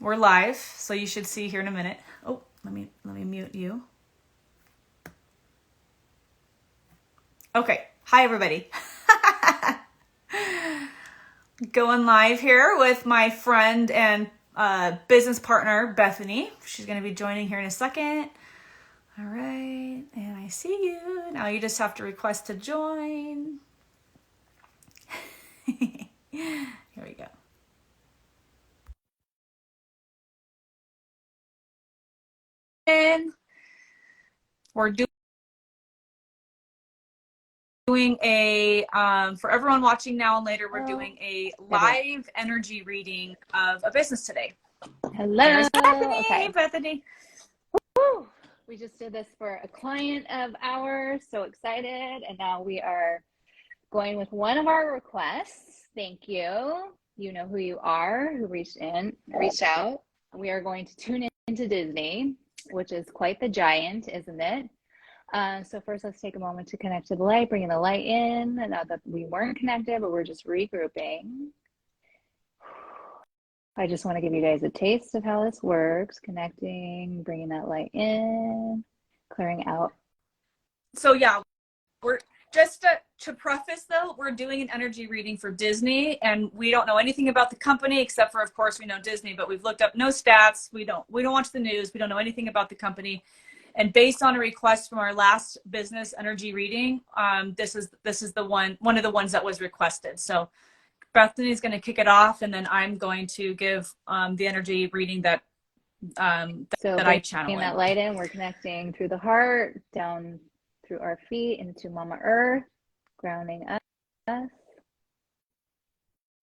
We're live, so you should see here in a minute. Oh, let me mute you. Okay. Hi, everybody. Going live here with my friend and business partner, Bethany. She's going to be joining here in a second. All right. And I see you. Now you just have to request to join. Here we go. We're doing a, for everyone watching now and later, we're doing a live energy reading of a business today. Hello. There's Bethany. Okay. Hey, Bethany. Woo. We just did this for a client of ours. So excited. And now we are going with one of our requests. Thank you. You know who you are, who reached out. We are going to tune into Disney, which is quite the giant, isn't it? So first, let's take a moment to connect to the light, bringing the light in. Not that we weren't connected, but we're just regrouping. I just want to give you guys a taste of how this works. Connecting, bringing that light in, clearing out. So yeah, we're just to preface though, we're doing an energy reading for Disney, and we don't know anything about the company except for, of course, we know Disney, but we've looked up no stats. We don't watch the news. We don't know anything about the company. And based on a request from our last business energy reading, this is the one of the ones that was requested. So Bethany's going to kick it off, and then I'm going to give the energy reading that I channel. Bringing that light in, we're connecting through the heart, down through our feet into Mama Earth, grounding us.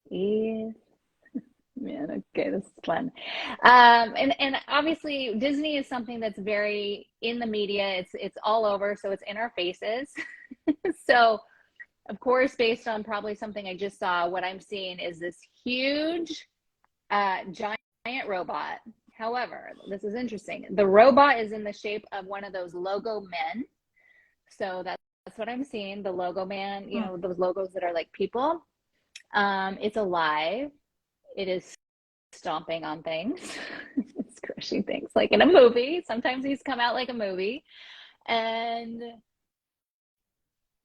Ease. Man, okay, this is fun. And obviously Disney is something that's very in the media. It's all over, so it's in our faces. So of course, based on probably something I just saw, what I'm seeing is this huge giant robot. However, this is interesting. The robot is in the shape of one of those logo men. So that's what I'm seeing. The logo man, you know, those logos that are like people. It's alive. It is stomping on things. It's crushing things like in a movie. Sometimes these come out like a movie. And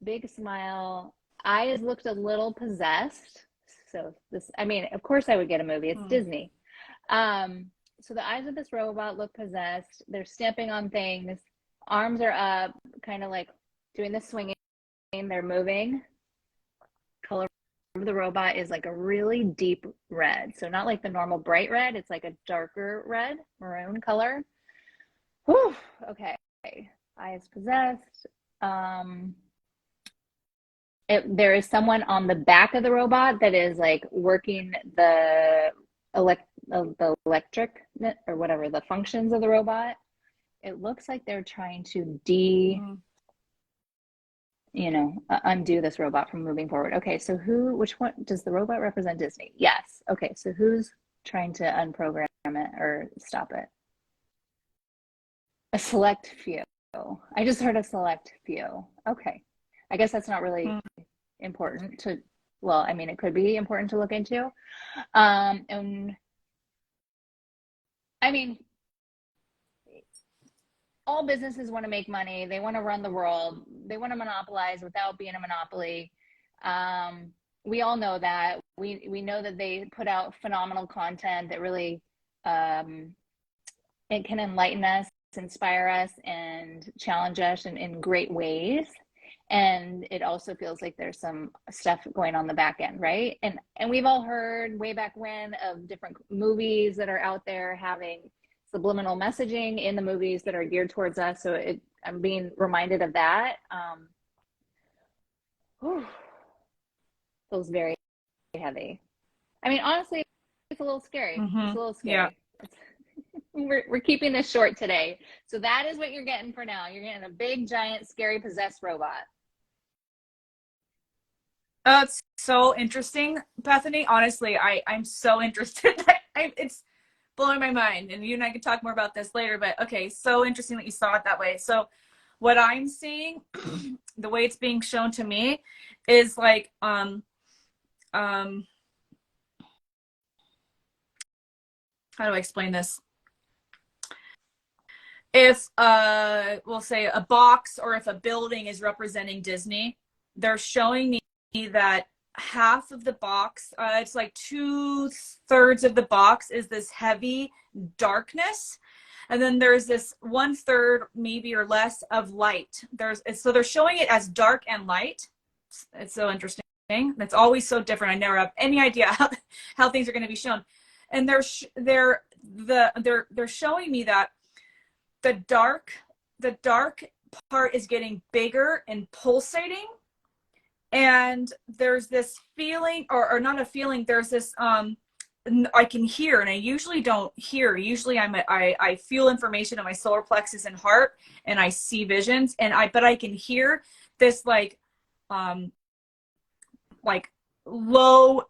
big smile. Eyes looked a little possessed. So this, I mean, of course I would get a movie. It's Disney. So the eyes of this robot look possessed. They're stepping on things. Arms are up, kind of like doing the swinging. They're moving. Color of the robot is like a really deep red. So not like the normal bright red. It's like a darker red, maroon color. Whew. Okay. Eyes possessed. There is someone on the back of the robot that is like working the electric or whatever the functions of the robot. It looks like they're trying to undo this robot from moving forward. Okay, so which one does the robot represent? Disney? Yes. Okay, so who's trying to unprogram it or stop it? A select few. I just heard a select few. Okay. I guess that's not really important to, well, I mean, it could be important to look into. And I mean, all businesses want to make money. They want to run the world. They want to monopolize without being a monopoly. We all know that. We know that they put out phenomenal content that really it can enlighten us, inspire us, and challenge us in great ways. And it also feels like there's some stuff going on the back end, right? And we've all heard way back when of different movies that are out there having subliminal messaging in the movies that are geared towards us. So I'm being reminded of that. Feels very heavy. I mean, honestly, it's a little scary. It's a little scary. Yeah. We're keeping this short today. So that is what you're getting for now. You're getting a big, giant, scary, possessed robot. It's so interesting, Bethany. Honestly, I'm so interested. It's blowing my mind, and you and I can talk more about this later, but okay, so interesting that you saw it that way. So what I'm seeing, the way it's being shown to me is like how do I explain this? If we'll say a box or if a building is representing Disney, they're showing me that half of the box, it's like 2/3 of the box is this heavy darkness, and then there's this 1/3 maybe or less of light. So they're showing it as dark and light. It's so interesting. It's always so different. I never have any idea how things are going to be shown, and they're showing me that the dark part is getting bigger and pulsating, and there's this feeling, or not a feeling, there's this I can hear, and I usually don't hear. Usually I feel information in my solar plexus and heart, and I see visions, but I can hear this like low,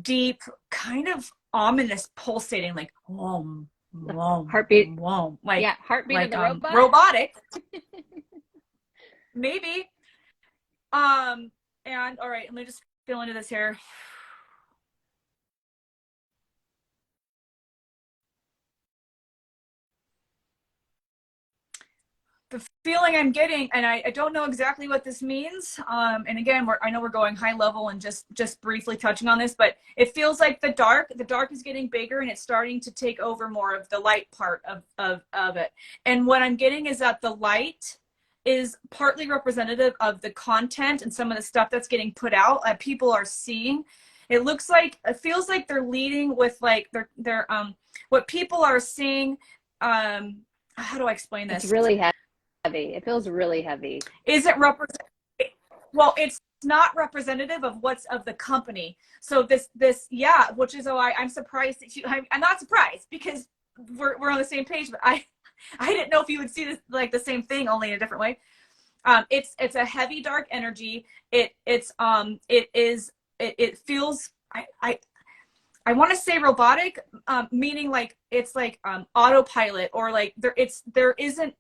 deep, kind of ominous pulsating, like whoom, whoom, heartbeat, whoom, like, yeah, heartbeat like of the robot. robotic, maybe. And all right, let me just feel into this here. The feeling I'm getting, and I don't know exactly what this means. And again, I know we're going high level and just briefly touching on this, but it feels like the dark is getting bigger, and it's starting to take over more of the light part of it. And what I'm getting is that the light is partly representative of the content and some of the stuff that's getting put out that people are seeing. It feels like they're leading with like they're what people are seeing. How do I explain this? It's really heavy. It feels really heavy. Isn't represent well, it's not representative of what's of the company. So this yeah, which is why I'm surprised that I'm not surprised, because we're on the same page, but I didn't know if you would see this like the same thing, only in a different way. It's a heavy dark energy. It feels, I want to say robotic, meaning like it's like autopilot, or like there isn't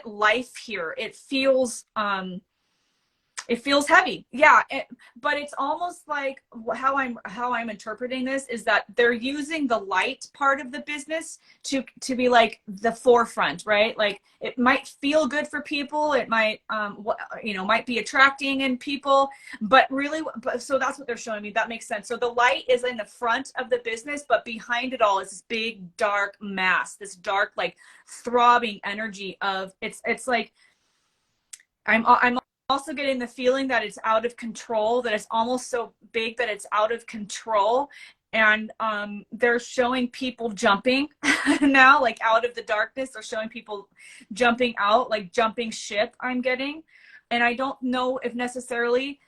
life here. It feels heavy, yeah. But it's almost like how I'm interpreting this is that they're using the light part of the business to be like the forefront, right? Like it might feel good for people, it might might be attracting in people, but so that's what they're showing me. That makes sense. So the light is in the front of the business, but behind it all is this big dark mass, this dark like throbbing energy of it's like I'm also getting the feeling that it's out of control, that it's almost so big that it's out of control. And they're showing people jumping now, like out of the darkness. They're showing people jumping out, like jumping ship, I'm getting. And I don't know if necessarily,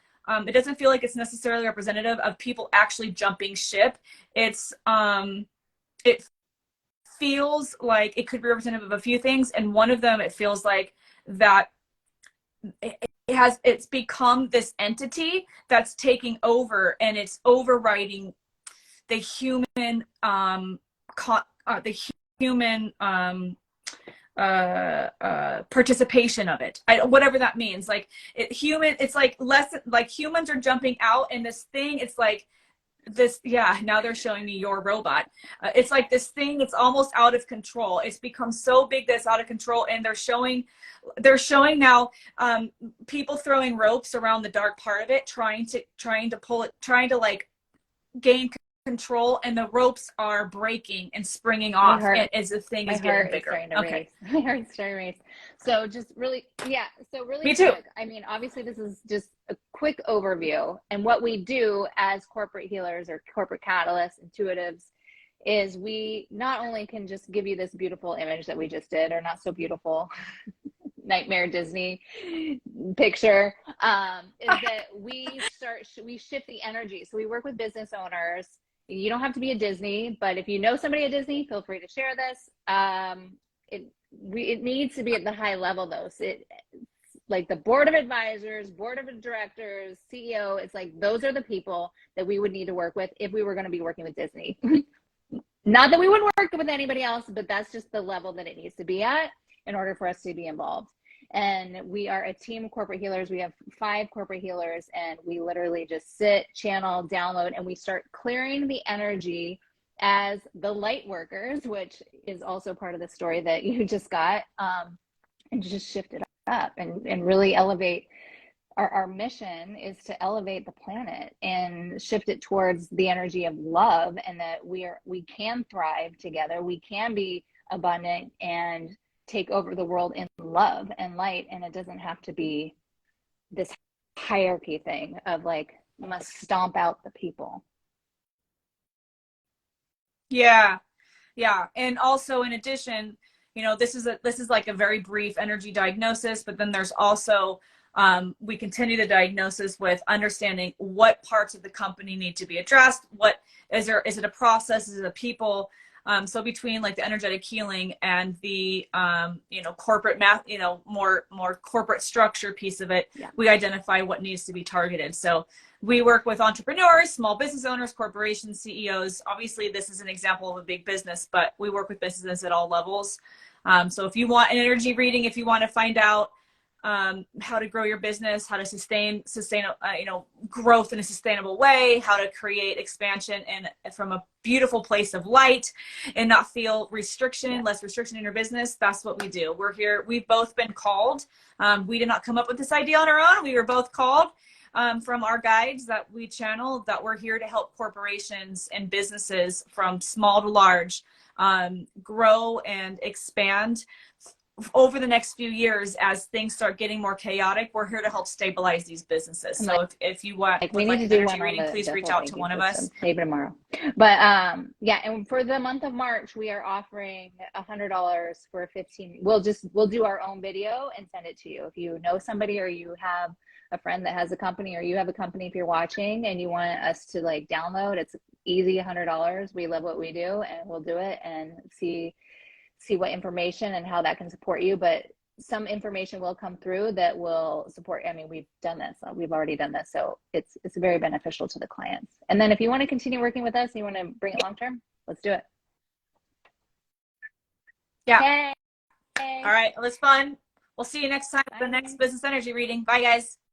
it doesn't feel like it's necessarily representative of people actually jumping ship. It feels like it could be representative of a few things. And one of them, it feels like that it's become this entity that's taking over, and it's overriding the human participation of it. Whatever that means. Like it's like less like humans are jumping out, and this thing, it's like this, yeah, now they're showing me your robot. It's like this thing, it's almost out of control. It's become so big that it's out of control, and they're showing now people throwing ropes around the dark part of it, trying to pull it, trying to like gain control, and the ropes are breaking and springing off as the thing is getting bigger. Okay. My heart's starting to race. So just really, yeah. So really Me too. quick. I mean, obviously this is just a quick overview, and what we do as corporate healers or corporate catalysts, intuitives, is we not only can just give you this beautiful image that we just did, or not so beautiful nightmare Disney picture, is that we shift the energy. So we work with business owners. You don't have to be a Disney, but if you know somebody at Disney, feel free to share this. It needs to be at the high level though. So like the board of advisors, board of directors, CEO, it's like those are the people that we would need to work with if we were going to be working with Disney. Not that we wouldn't work with anybody else, but that's just the level that it needs to be at in order for us to be involved. And we are a team of corporate healers. We have 5 corporate healers, and we literally just sit, channel, download, and we start clearing the energy as the light workers, which is also part of the story that you just got, and just shift it up and really elevate. Our mission is to elevate the planet and shift it towards the energy of love, and that we can thrive together. We can be abundant and take over the world in love and light. And it doesn't have to be this hierarchy thing of like, must stomp out the people. Yeah. Yeah. And also in addition, this is like a very brief energy diagnosis, but then there's also, we continue the diagnosis with understanding what parts of the company need to be addressed. What is it a process? Is it a people? So between like the energetic healing and the, corporate math, more corporate structure piece of it, Yeah. we identify what needs to be targeted. So we work with entrepreneurs, small business owners, corporations, CEOs. Obviously, this is an example of a big business, but we work with businesses at all levels. So if you want an energy reading, if you want to find out how to grow your business, how to sustain growth in a sustainable way, how to create expansion and from a beautiful place of light and not feel less restriction in your business, that's what we do. We're here. We've both been called. We did not come up with this idea on our own. We were both called from our guides that we channel, that we're here to help corporations and businesses from small to large grow and expand over the next few years. As things start getting more chaotic, we're here to help stabilize these businesses. So if you want, like, we need to do one reading, please reach out to one of us. Maybe tomorrow. But yeah, and for the month of March, we are offering $100 for 15. We'll do our own video and send it to you. If you know somebody, or you have a friend that has a company, or you have a company, if you're watching and you want us to like download, it's easy, $100. We love what we do, and we'll do it and see what information and how that can support you. But some information will come through that will support. I mean, we've already done this. So it's very beneficial to the clients. And then if you want to continue working with us and you want to bring it long-term, let's do it. Yeah. Yay. All right. It was fun. We'll see you next time for the next business energy reading. Bye, guys.